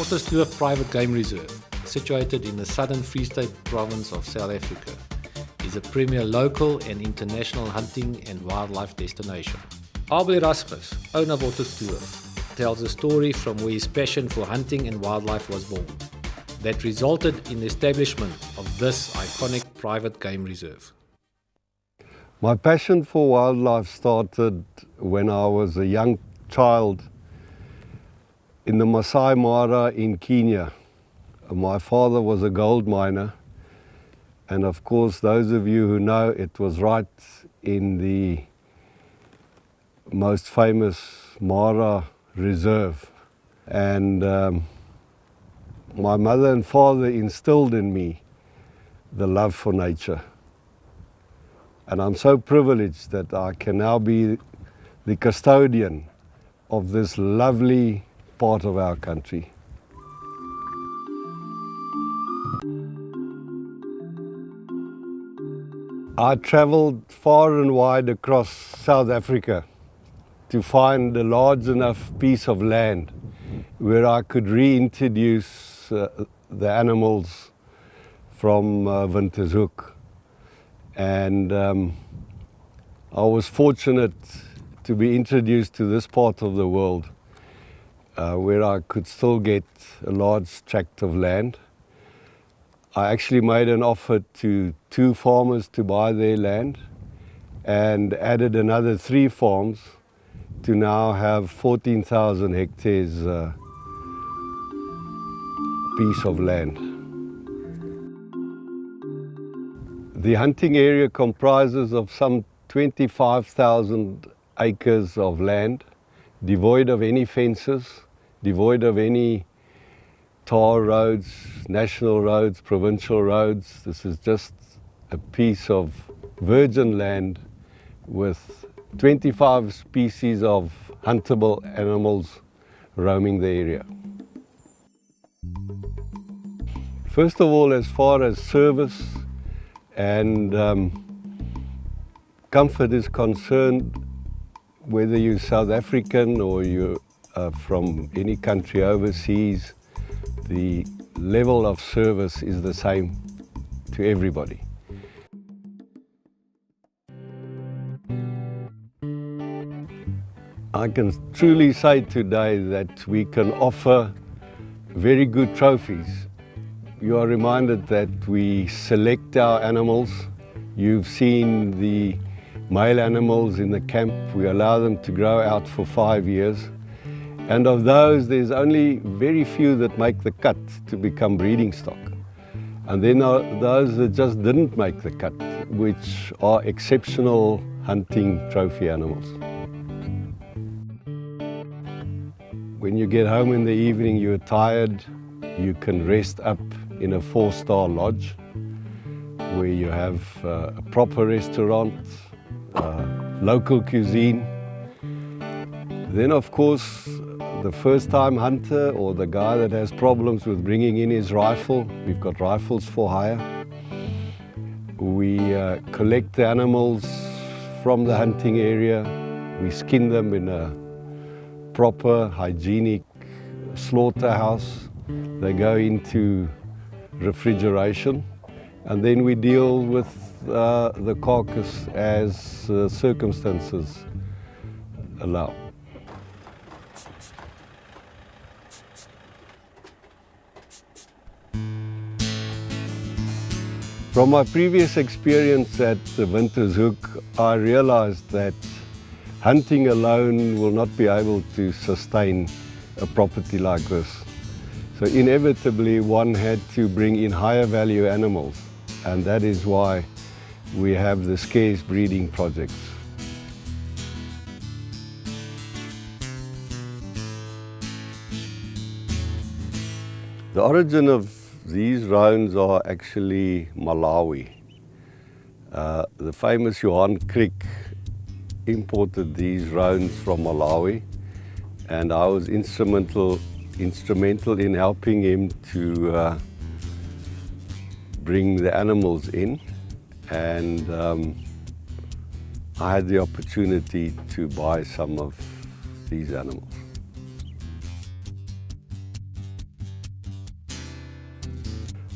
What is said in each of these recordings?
Otterskloof Private Game Reserve, situated in the southern Free State province of South Africa, is a premier local and international hunting and wildlife destination. Albert Erasmus, owner of Otterskloof, tells a story from where his passion for hunting and wildlife was born, that resulted in the establishment of this iconic private game reserve. My passion for wildlife started when I was a young child in the Masai Mara in Kenya. My father was a gold miner, and of course those of you who know, it was right in the most famous Mara reserve. And my mother and father instilled in me the love for nature. And I'm so privileged that I can now be the custodian of this lovely part of our country. I travelled far and wide across South Africa to find a large enough piece of land where I could reintroduce the animals from Wildliferanching. And I was fortunate to be introduced to this part of the world where I could still get a large tract of land. I actually made an offer to 2 farmers to buy their land and added another 3 farms to now have 14,000 hectares piece of land. The hunting area comprises of some 25,000 acres of land, devoid of any fences, devoid of any tar roads, national roads, provincial roads. This is just a piece of virgin land with 25 species of huntable animals roaming the area. First of all, as far as service and comfort is concerned, whether you're South African or you're from any country overseas, the level of service is the same to everybody. I can truly say today that we can offer very good trophies. You are reminded that we select our animals. You've seen the male animals in the camp. We allow them to grow out for 5 years. And of those, there's only very few that make the cut to become breeding stock. And then those that just didn't make the cut, which are exceptional hunting trophy animals. When you get home in the evening, you're tired, you can rest up in a 4-star lodge where you have a proper restaurant, local cuisine. Then of course, the first-time hunter or the guy that has problems with bringing in his rifle, we've got rifles for hire. We collect the animals from the hunting area. We skin them in a proper, hygienic slaughterhouse. They go into refrigeration, and then we deal with the carcass as circumstances allow. From my previous experience at Wildliferanching, I realized that hunting alone will not be able to sustain a property like this. So inevitably one had to bring in higher value animals, and that is why we have the scarce breeding projects. The origin of these rounds are actually Malawi. The famous Johan Creek imported these rounds from Malawi, and I was instrumental in helping him to bring the animals in, and I had the opportunity to buy some of these animals.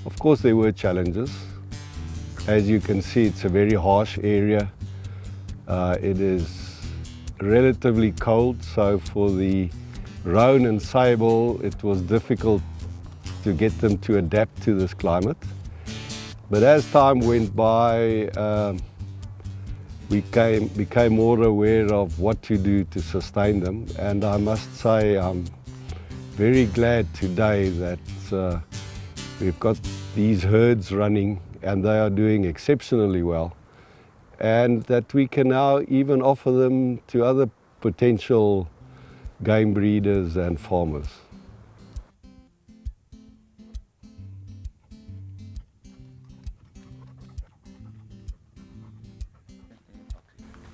Of course there were challenges. As you can see, it's a very harsh area. It is relatively cold, so for the roan and sable it was difficult to get them to adapt to this climate. But as time went by, we became more aware of what to do to sustain them, and I must say I'm very glad today that we've got these herds running and they are doing exceptionally well, and that we can now even offer them to other potential game breeders and farmers.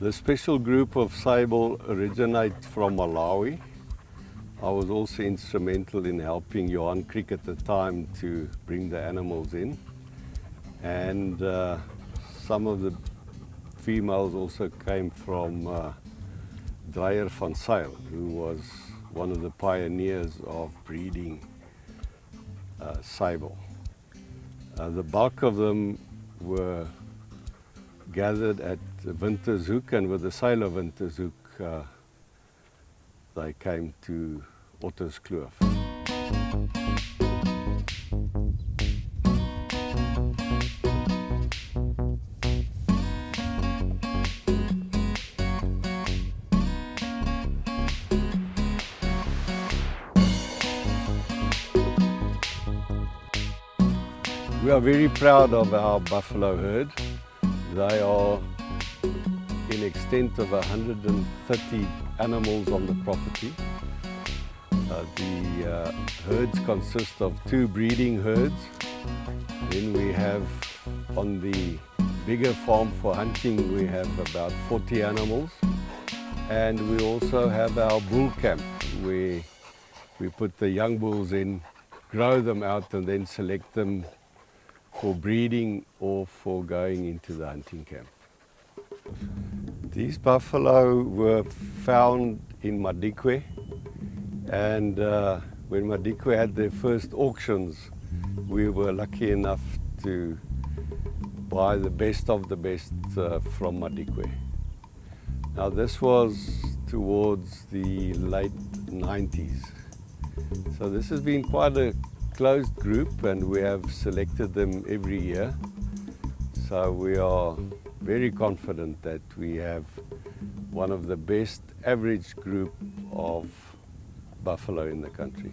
The special group of sable originate from Malawi. I was also instrumental in helping Johan Creek at the time to bring the animals in. And some of the females also came from Dreyer van Zyl, who was one of the pioneers of breeding sable. The bulk of them were gathered at Wintershoek, and with the sale of Wintershoek, they came to Otterskloof. We are very proud of our buffalo herd. They are in extent of 130 animals on the property. The herds consist of 2 breeding herds. Then we have, on the bigger farm for hunting, we have about 40 animals. And we also have our bull camp, where we put the young bulls in, grow them out, and then select them for breeding or for going into the hunting camp. These buffalo were found in Madikwe, and when Madikwe had their first auctions, we were lucky enough to buy the best of the best from Madikwe. Now this was towards the late 90s. So this has been quite a closed group, and we have selected them every year. So we are very confident that we have one of the best average group of buffalo in the country.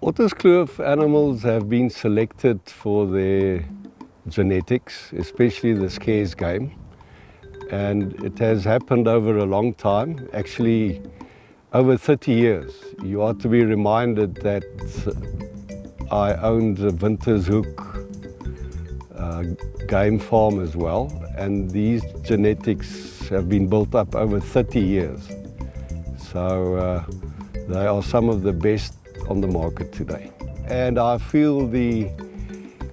Otterskloof animals have been selected for their genetics, especially the scarce game, and it has happened over a long time, actually over 30 years. You are to be reminded that I owned the Wintershoek game farm as well, and these genetics have been built up over 30 years. So they are some of the best on the market today. And I feel the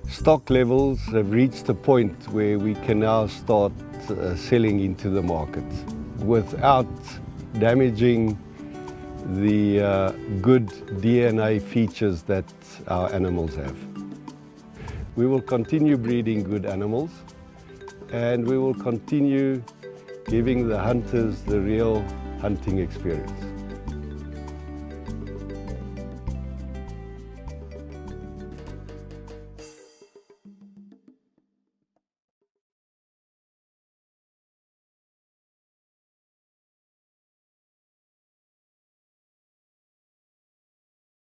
stock levels have reached a point where we can now start selling into the market without damaging the good DNA features that our animals have. We will continue breeding good animals, and we will continue giving the hunters the real hunting experience.